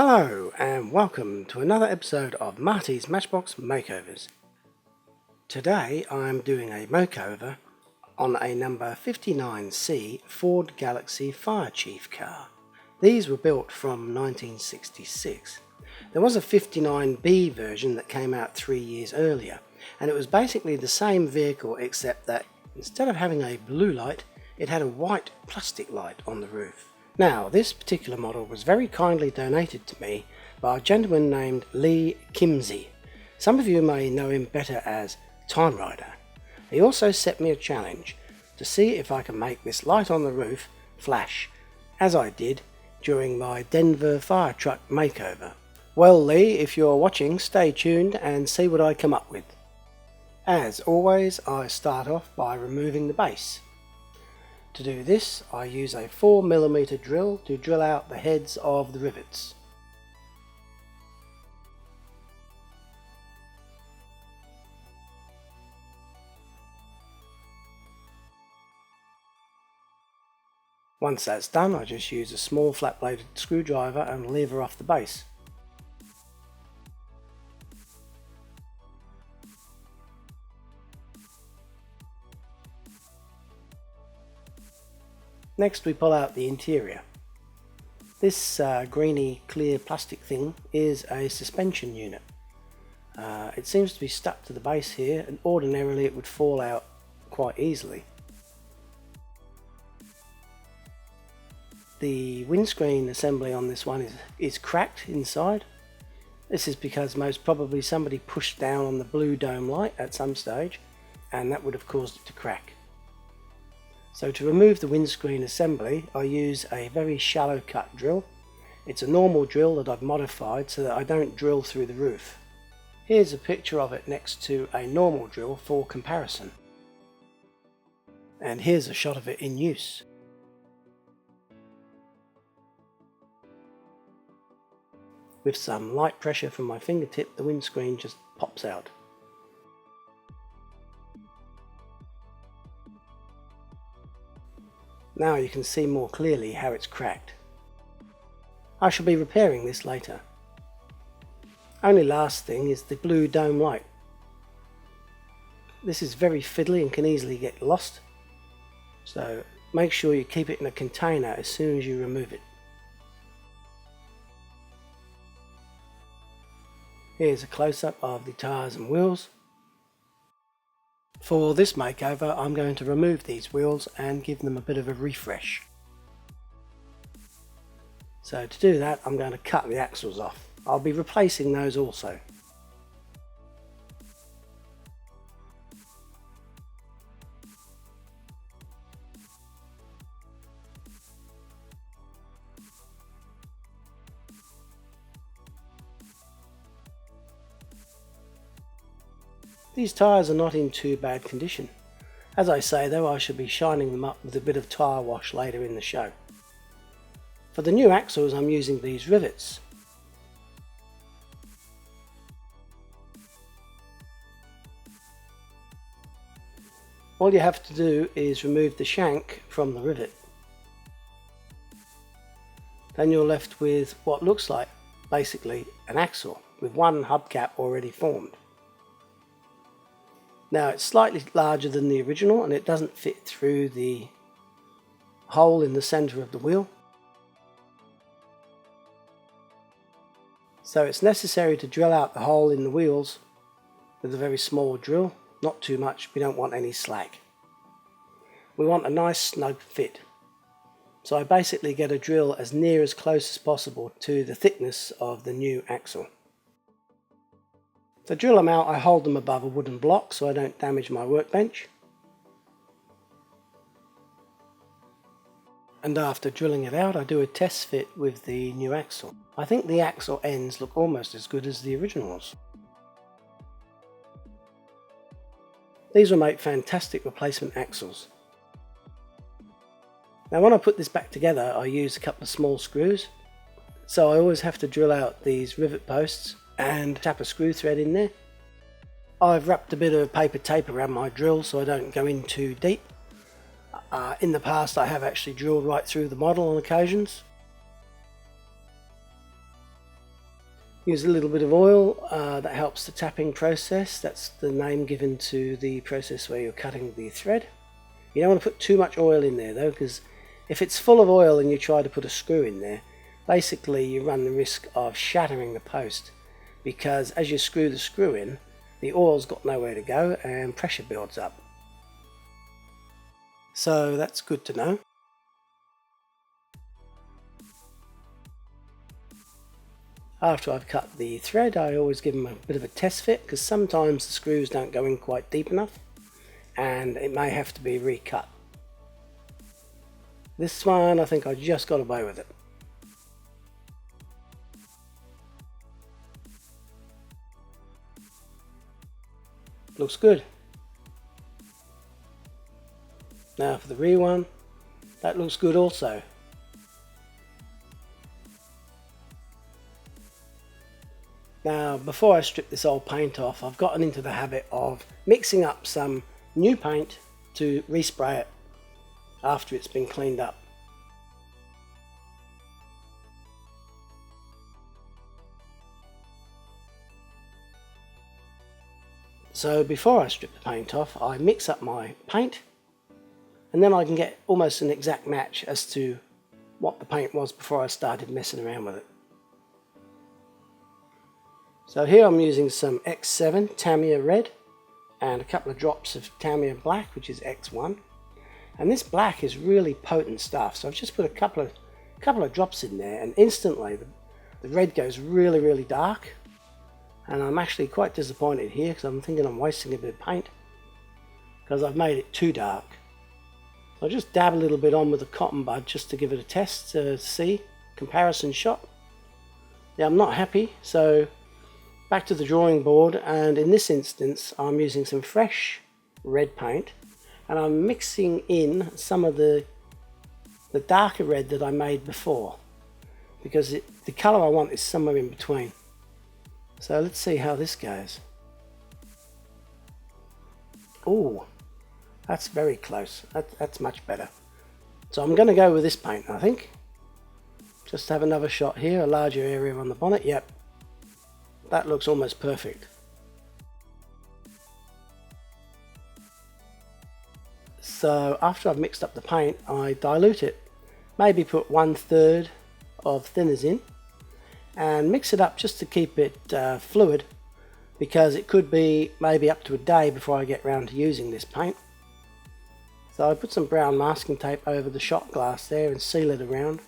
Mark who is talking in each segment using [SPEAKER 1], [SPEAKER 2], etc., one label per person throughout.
[SPEAKER 1] Hello and welcome to another episode of Marty's Matchbox Makeovers. Today I'm doing a makeover on a number 59C Ford Galaxie firechief car. These were built from 1966. There was a 59B version that came out 3 years earlier, and it was basically the same vehicle except that instead of having a blue light, it had a white plastic light on the roof. Now, this particular model was very kindly donated to me by a gentleman named Lee Kimsey. Some of you may know him better as Time Rider. He also set me a challenge to see if I can make this light on the roof flash, as I did during my Denver fire truck makeover. Well, Lee, if you're watching, stay tuned and see what I come up with. As always, I start off by removing the base. To do this, I use a 4mm drill to drill out the heads of the rivets. Once that's done, I just use a small flat-bladed screwdriver and lever off the base. Next we pull out the interior. This greeny clear plastic thing is a suspension unit. It seems to be stuck to the base here, and ordinarily it would fall out quite easily. The windscreen assembly on this one is cracked inside. This is because most probably somebody pushed down on the blue dome light at some stage, and that would have caused it to crack. So to remove the windscreen assembly, I use a very shallow cut drill. It's a normal drill that I've modified so that I don't drill through the roof. Here's a picture of it next to a normal drill for comparison. And here's a shot of it in use. With some light pressure from my fingertip, the windscreen just pops out. Now you can see more clearly how it's cracked. I shall be repairing this later. Only last thing is the blue dome light. This is very fiddly and can easily get lost, so make sure you keep it in a container as soon as you remove it. Here's a close-up of the tyres and wheels. For this makeover, I'm going to remove these wheels and give them a bit of a refresh. So to do that, I'm going to cut the axles off. I'll be replacing those also. These tyres are not in too bad condition. As I say though, I shall be shining them up with a bit of tyre wash later in the show. For the new axles I'm using these rivets. All you have to do is remove the shank from the rivet. Then you're left with what looks like basically an axle with one hubcap already formed. Now it's slightly larger than the original and it doesn't fit through the hole in the centre of the wheel. So it's necessary to drill out the hole in the wheels with a very small drill, not too much, we don't want any slack. We want a nice snug fit. So I basically get a drill as near as close as possible to the thickness of the new axle. To drill them out, I hold them above a wooden block so I don't damage my workbench. And after drilling it out, I do a test fit with the new axle. I think the axle ends look almost as good as the originals. These will make fantastic replacement axles. Now when I put this back together, I use a couple of small screws. So I always have to drill out these rivet posts and tap a screw thread in there. I've wrapped a bit of paper tape around my drill so I don't go in too deep. In the past I have actually drilled right through the model on occasions. Use a little bit of oil, that helps the tapping process. That's the name given to the process where you're cutting the thread. You don't want to put too much oil in there though, because if it's full of oil and you try to put a screw in there, basically you run the risk of shattering the post, because as you screw the screw in, the oil's got nowhere to go and pressure builds up. So that's good to know. After I've cut the thread, I always give them a bit of a test fit, because sometimes the screws don't go in quite deep enough and it may have to be recut. This one, I think I just got away with it. Looks good. Now for the rear one, that looks good also. Now before I strip this old paint off, I've gotten into the habit of mixing up some new paint to respray it after it's been cleaned up. So before I strip the paint off, I mix up my paint, and then I can get almost an exact match as to what the paint was before I started messing around with it. So here I'm using some X7 Tamiya red and a couple of drops of Tamiya black, which is X1. And this black is really potent stuff, so I've just put a couple of drops in there, and instantly the red goes really dark. And I'm actually quite disappointed here, because I'm thinking I'm wasting a bit of paint because I've made it too dark. So I'll just dab a little bit on with a cotton bud just to give it a test to see, comparison shot. Yeah, I'm not happy, so back to the drawing board, and in this instance I'm using some fresh red paint, and I'm mixing in some of the darker red that I made before, because the colour I want is somewhere in between. So let's see how this goes. Oh, that's very close. That's much better. So I'm going to go with this paint, I think. Just have another shot here, a larger area on the bonnet. Yep, that looks almost perfect. So after I've mixed up the paint, I dilute it. Maybe put 1/3 of thinners in and mix it up just to keep it fluid, because it could be maybe up to a day before I get round to using this paint. So I put some brown masking tape over the shot glass there and seal it around,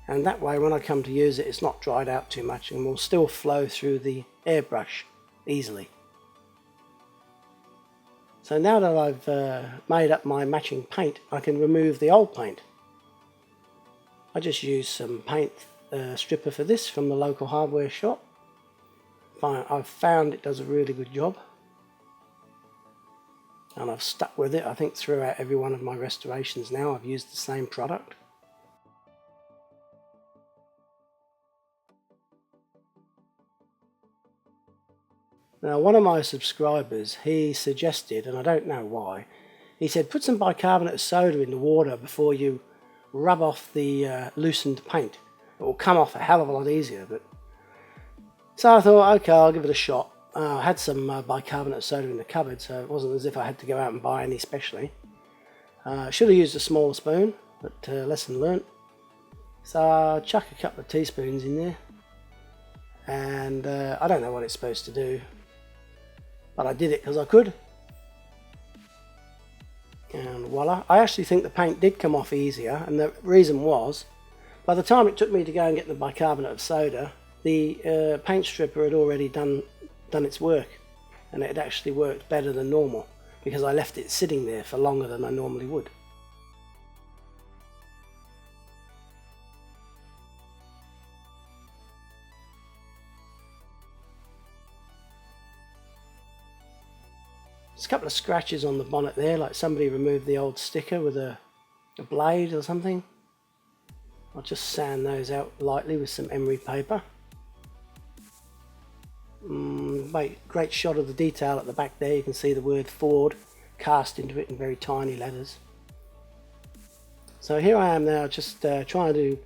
[SPEAKER 1] and that way when I come to use it, it's not dried out too much and will still flow through the airbrush easily. So now that I've made up my matching paint, I can remove the old paint. I just used some paint stripper for this from the local hardware shop. I've found it does a really good job, and I've stuck with it. I think throughout every one of my restorations now I've used the same product. Now one of my subscribers, he suggested, and I don't know why, he said put some bicarbonate of soda in the water before you rub off the loosened paint. It will come off a hell of a lot easier. So I thought, okay, I'll give it a shot. I had some bicarbonate of soda in the cupboard, so it wasn't as if I had to go out and buy any specially. Should have used a smaller spoon, but lesson learnt. So I'll chuck a couple of teaspoons in there, and I don't know what it's supposed to do, but I did it because I could. And voila, I actually think the paint did come off easier, and the reason was, by the time it took me to go and get the bicarbonate of soda, the paint stripper had already done its work, and it had actually worked better than normal, because I left it sitting there for longer than I normally would. There's a couple of scratches on the bonnet there, like somebody removed the old sticker with a blade or something. I'll just sand those out lightly with some emery paper. Great shot of the detail at the back there. You can see the word Ford cast into it in very tiny letters. So here I am now, just trying to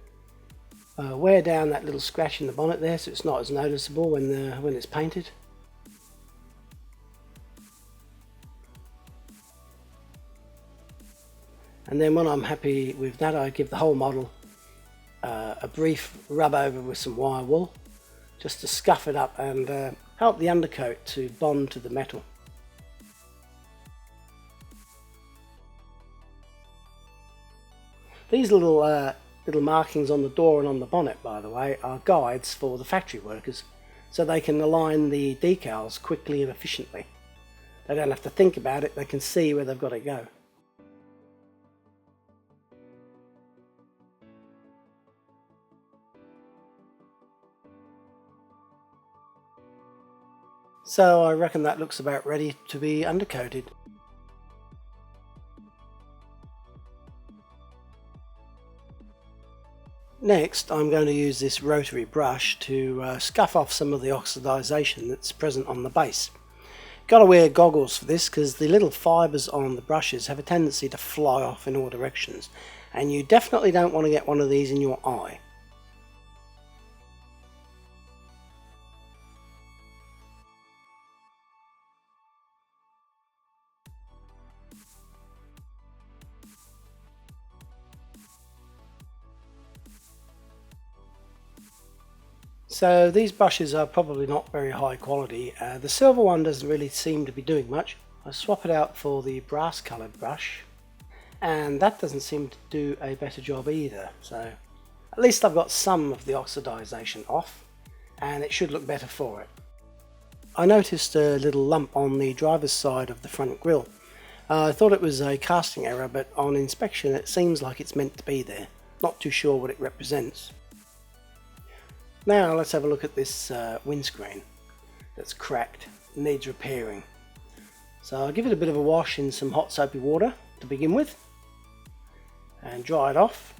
[SPEAKER 1] wear down that little scratch in the bonnet there so it's not as noticeable when it's painted. And then when I'm happy with that, I give the whole model a brief rub over with some wire wool just to scuff it up and help the undercoat to bond to the metal. These little markings on the door and on the bonnet, by the way, are guides for the factory workers so they can align the decals quickly and efficiently. They don't have to think about it, they can see where they've got to go. So I reckon that looks about ready to be undercoated. Next, I'm going to use this rotary brush to scuff off some of the oxidization that's present on the base. Got to wear goggles for this because the little fibers on the brushes have a tendency to fly off in all directions, and you definitely don't want to get one of these in your eye. So these brushes are probably not very high quality. The silver one doesn't really seem to be doing much. I swap it out for the brass coloured brush, and that doesn't seem to do a better job either. So at least I've got some of the oxidization off, and it should look better for it. I noticed a little lump on the driver's side of the front grille. I thought it was a casting error, but on inspection it seems like it's meant to be there. Not too sure what it represents. Now let's have a look at this windscreen that's cracked, needs repairing. So I'll give it a bit of a wash in some hot soapy water to begin with and dry it off.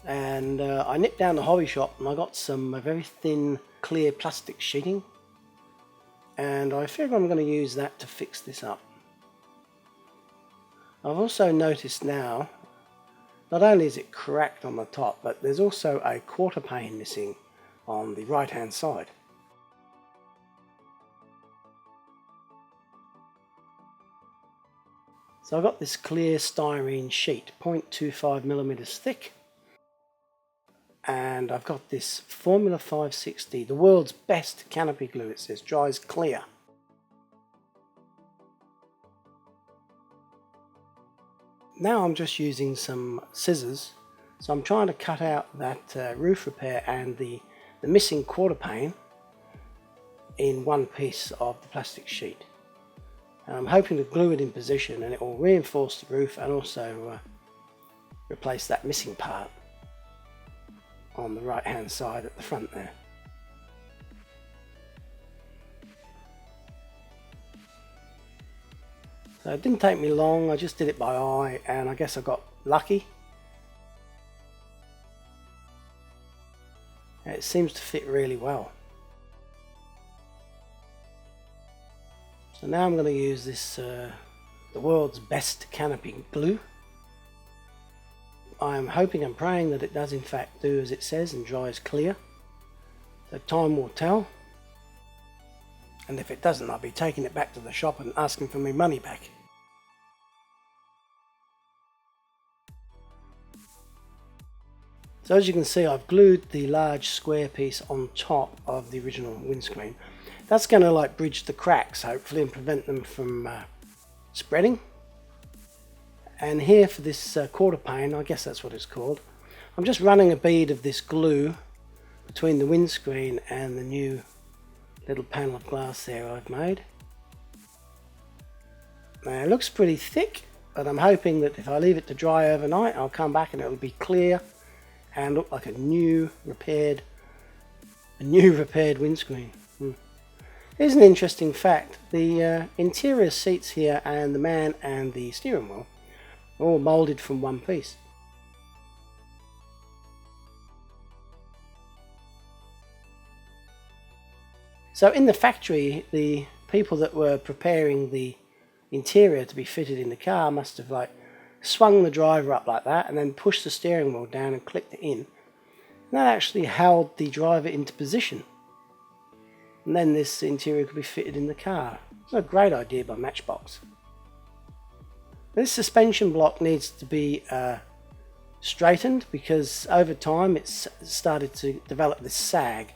[SPEAKER 1] And I nipped down the hobby shop and I got some very thin clear plastic sheeting, and I figure I'm going to use that to fix this up. I've also noticed now, not only is it cracked on the top, but there's also a quarter pane missing on the right hand side. So I've got this clear styrene sheet, 0.25mm thick, and I've got this Formula 560, the world's best canopy glue, it says, dries clear. Now I'm just using some scissors, so I'm trying to cut out that roof repair and the missing quarter pane in one piece of the plastic sheet. And I'm hoping to glue it in position and it will reinforce the roof and also replace that missing part on the right hand side at the front there. So it didn't take me long, I just did it by eye, and I guess I got lucky. It seems to fit really well. So now I'm going to use this, the world's best canopy glue. I'm hoping and praying that it does in fact do as it says and dries clear. So time will tell. And if it doesn't, I'll be taking it back to the shop and asking for my money back. So as you can see, I've glued the large square piece on top of the original windscreen. That's going to like bridge the cracks hopefully and prevent them from spreading. And here for this quarter pane, I guess that's what it's called, I'm just running a bead of this glue between the windscreen and the new little panel of glass there I've made. Now it looks pretty thick, but I'm hoping that if I leave it to dry overnight, I'll come back and it'll be clear and look like a new repaired windscreen. Here's an interesting fact: the interior seats here and the man and the steering wheel are all moulded from one piece. So in the factory, the people that were preparing the interior to be fitted in the car must have like swung the driver up like that and then pushed the steering wheel down and clicked it in. And that actually held the driver into position. And then this interior could be fitted in the car. It's a great idea by Matchbox. This suspension block needs to be straightened because over time it's started to develop this sag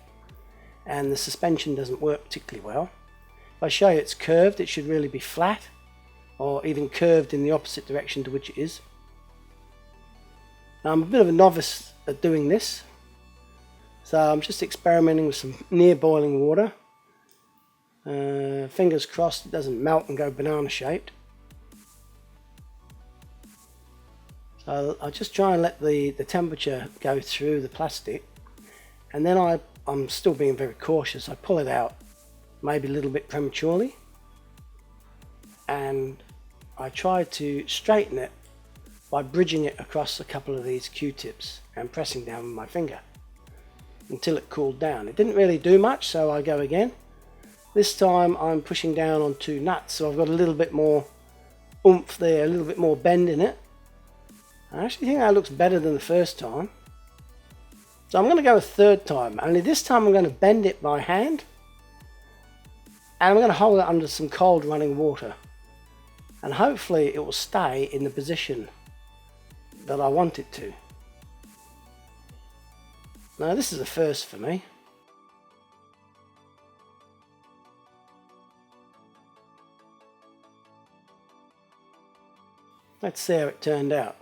[SPEAKER 1] and the suspension doesn't work particularly well. If I show you it's curved, it should really be flat or even curved in the opposite direction to which it is. Now, I'm a bit of a novice at doing this, so I'm just experimenting with some near boiling water. Fingers crossed it doesn't melt and go banana shaped. So I'll just try and let the temperature go through the plastic, and then I'm still being very cautious. I pull it out maybe a little bit prematurely and I try to straighten it by bridging it across a couple of these Q-tips and pressing down with my finger until it cooled down. It didn't really do much, so I go again. This time I'm pushing down on 2 nuts, so I've got a little bit more oomph there, a little bit more bend in it. I actually think that looks better than the first time. So I'm going to go a third time, only this time I'm going to bend it by hand and I'm going to hold it under some cold running water and hopefully it will stay in the position that I want it to. Now this is a first for me. Let's see how it turned out.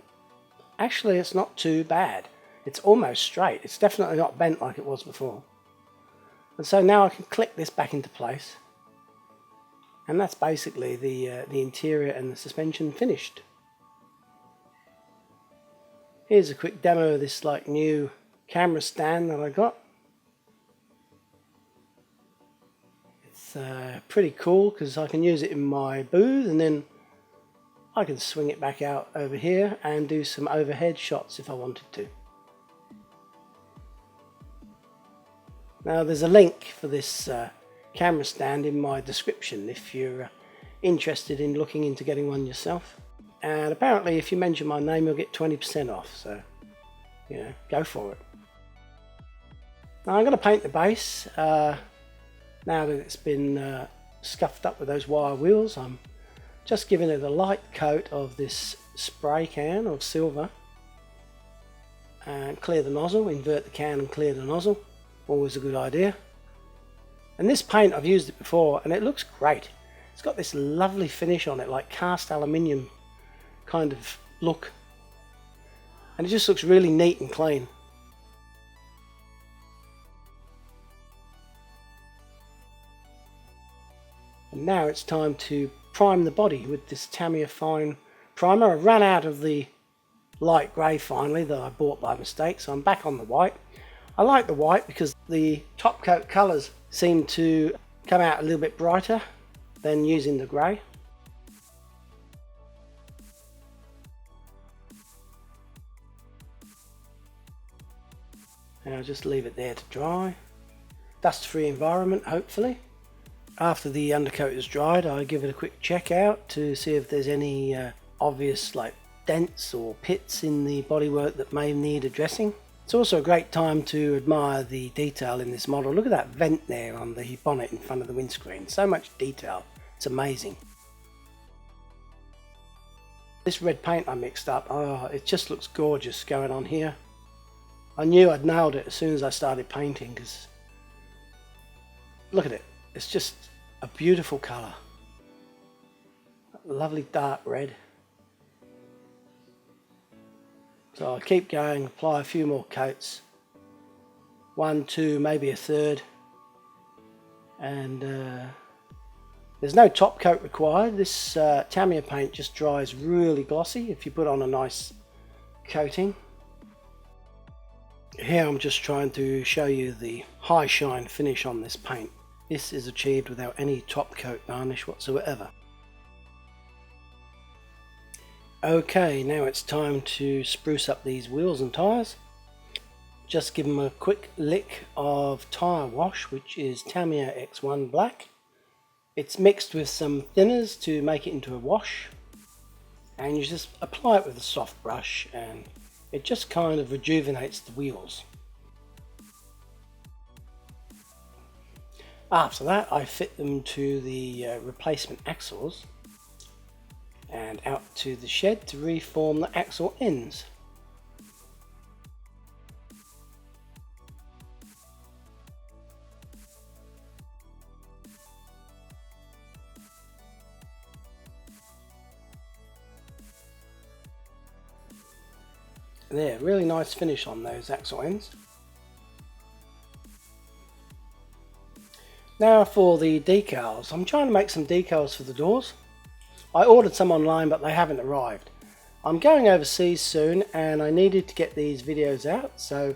[SPEAKER 1] Actually, it's not too bad. It's almost straight. It's definitely not bent like it was before. And so now I can click this back into place. And that's basically the interior and the suspension finished. Here's a quick demo of this new camera stand that I got. It's pretty cool because I can use it in my booth and then I can swing it back out over here and do some overhead shots if I wanted to. Now there's a link for this camera stand in my description if you're interested in looking into getting one yourself. And apparently if you mention my name you'll get 20% off, so go for it. Now I'm going to paint the base. Now that it's been scuffed up with those wire wheels, I'm just giving it a light coat of this spray can of silver and clear the nozzle, invert the can and clear the nozzle, always a good idea. And this paint, I've used it before and it looks great. It's got this lovely finish on it, like cast aluminium kind of look, and it just looks really neat and clean. And now it's time to prime the body with this Tamiya Fine primer. I ran out of the light grey finally that I bought by mistake, so I'm back on the white. I like the white because the top coat colours seem to come out a little bit brighter than using the grey. And I'll just leave it there to dry. Dust-free environment, hopefully. After the undercoat is dried, I give it a quick check out to see if there's any obvious dents or pits in the bodywork that may need addressing. It's also a great time to admire the detail in this model. Look at that vent there on the bonnet in front of the windscreen. So much detail. It's amazing. This red paint I mixed up, it just looks gorgeous going on here. I knew I'd nailed it as soon as I started painting because look at it. It's just a beautiful colour. Lovely dark red. So I'll keep going, apply a few more coats. 1, 2, maybe a third. And there's no top coat required. This Tamiya paint just dries really glossy if you put on a nice coating. Here I'm just trying to show you the high shine finish on this paint. This is achieved without any top coat varnish whatsoever. Okay, now it's time to spruce up these wheels and tyres. Just give them a quick lick of tyre wash, which is Tamiya X1 Black. It's mixed with some thinners to make it into a wash. and you just apply it with a soft brush and it just kind of rejuvenates the wheels. After that, I fit them to the replacement axles and out to the shed to reform the axle ends. There, really nice finish on those axle ends. Now for the decals. I'm trying to make some decals for the doors. I ordered some online but they haven't arrived. I'm going overseas soon and I needed to get these videos out, so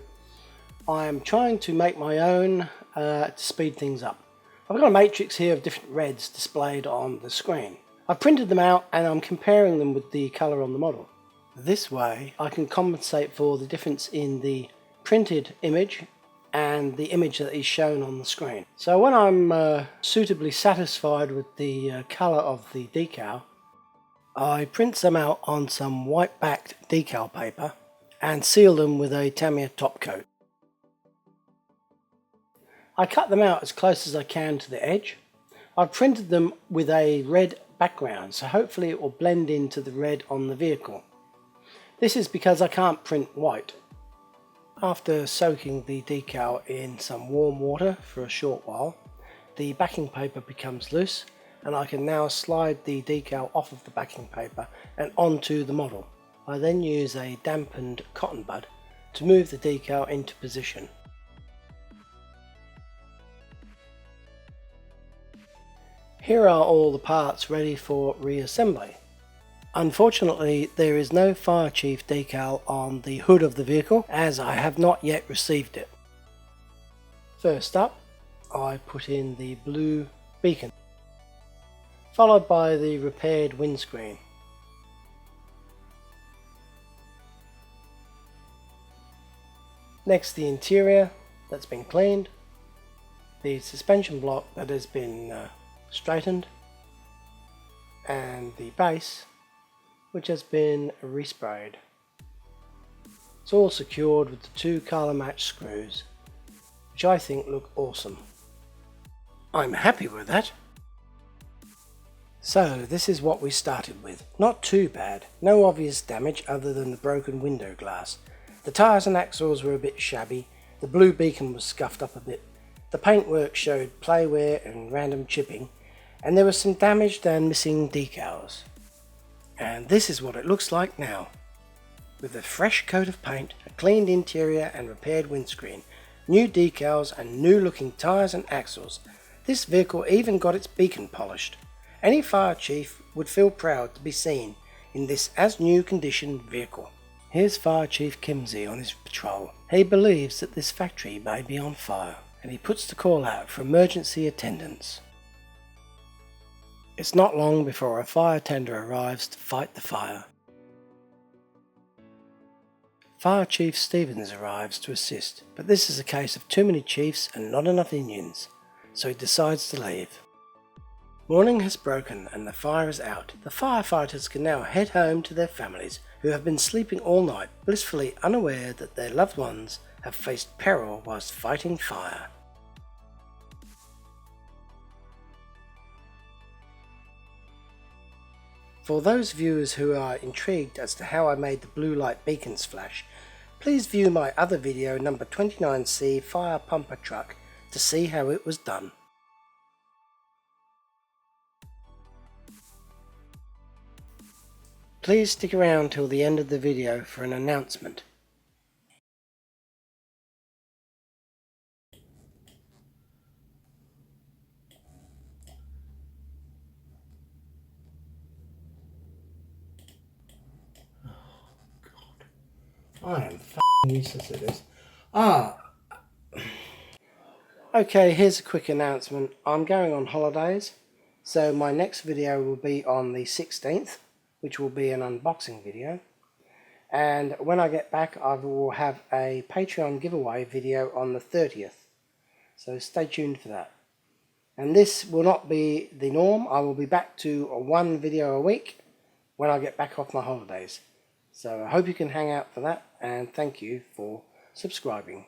[SPEAKER 1] I am trying to make my own to speed things up. I've got a matrix here of different reds displayed on the screen. I've printed them out and I'm comparing them with the colour on the model. This way I can compensate for the difference in the printed image and the image that is shown on the screen. So when I'm suitably satisfied with the colour of the decal, I print some out on some white backed decal paper and seal them with a Tamiya top coat. I cut them out as close as I can to the edge. I've printed them with a red background, so hopefully it will blend into the red on the vehicle. This is because I can't print white. After soaking the decal in some warm water for a short while, the backing paper becomes loose and I can now slide the decal off of the backing paper and onto the model. I then use a dampened cotton bud to move the decal into position. Here are all the parts ready for reassembly. Unfortunately, there is no fire chief decal on the hood of the vehicle as I have not yet received it. First up, I put in the blue beacon, followed by the repaired windscreen. Next, the interior that's been cleaned, the suspension block that has been straightened, and the base which has been resprayed. It's all secured with the two colour match screws, which I think look awesome. I'm happy with that. So this is what we started with. Not too bad, no obvious damage other than the broken window glass. The tyres and axles were a bit shabby, the blue beacon was scuffed up a bit, the paintwork showed play wear and random chipping, and there was some damaged and missing decals. And this is what it looks like now. With a fresh coat of paint, a cleaned interior and repaired windscreen, new decals and new looking tyres and axles, this vehicle even got its beacon polished. Any fire chief would feel proud to be seen in this as new condition vehicle. Here's Fire Chief Kimsey on his patrol. He believes that this factory may be on fire and he puts the call out for emergency attendance. It's not long before a fire tender arrives to fight the fire. Fire Chief Stevens arrives to assist, but this is a case of too many chiefs and not enough Indians, so he decides to leave. Morning has broken and the fire is out. The firefighters can now head home to their families who have been sleeping all night, blissfully unaware that their loved ones have faced peril whilst fighting fire. For those viewers who are intrigued as to how I made the blue light beacons flash, please view my other video number 29C Fire Pumper Truck to see how it was done. Please stick around till the end of the video for an announcement. I am f***ing useless at this. Okay, here's a quick announcement. I'm going on holidays, so my next video will be on the 16th, which will be an unboxing video. And when I get back, I will have a Patreon giveaway video on the 30th. So stay tuned for that. And this will not be the norm. I will be back to one video a week, when I get back off my holidays. So I hope you can hang out for that, and thank you for subscribing.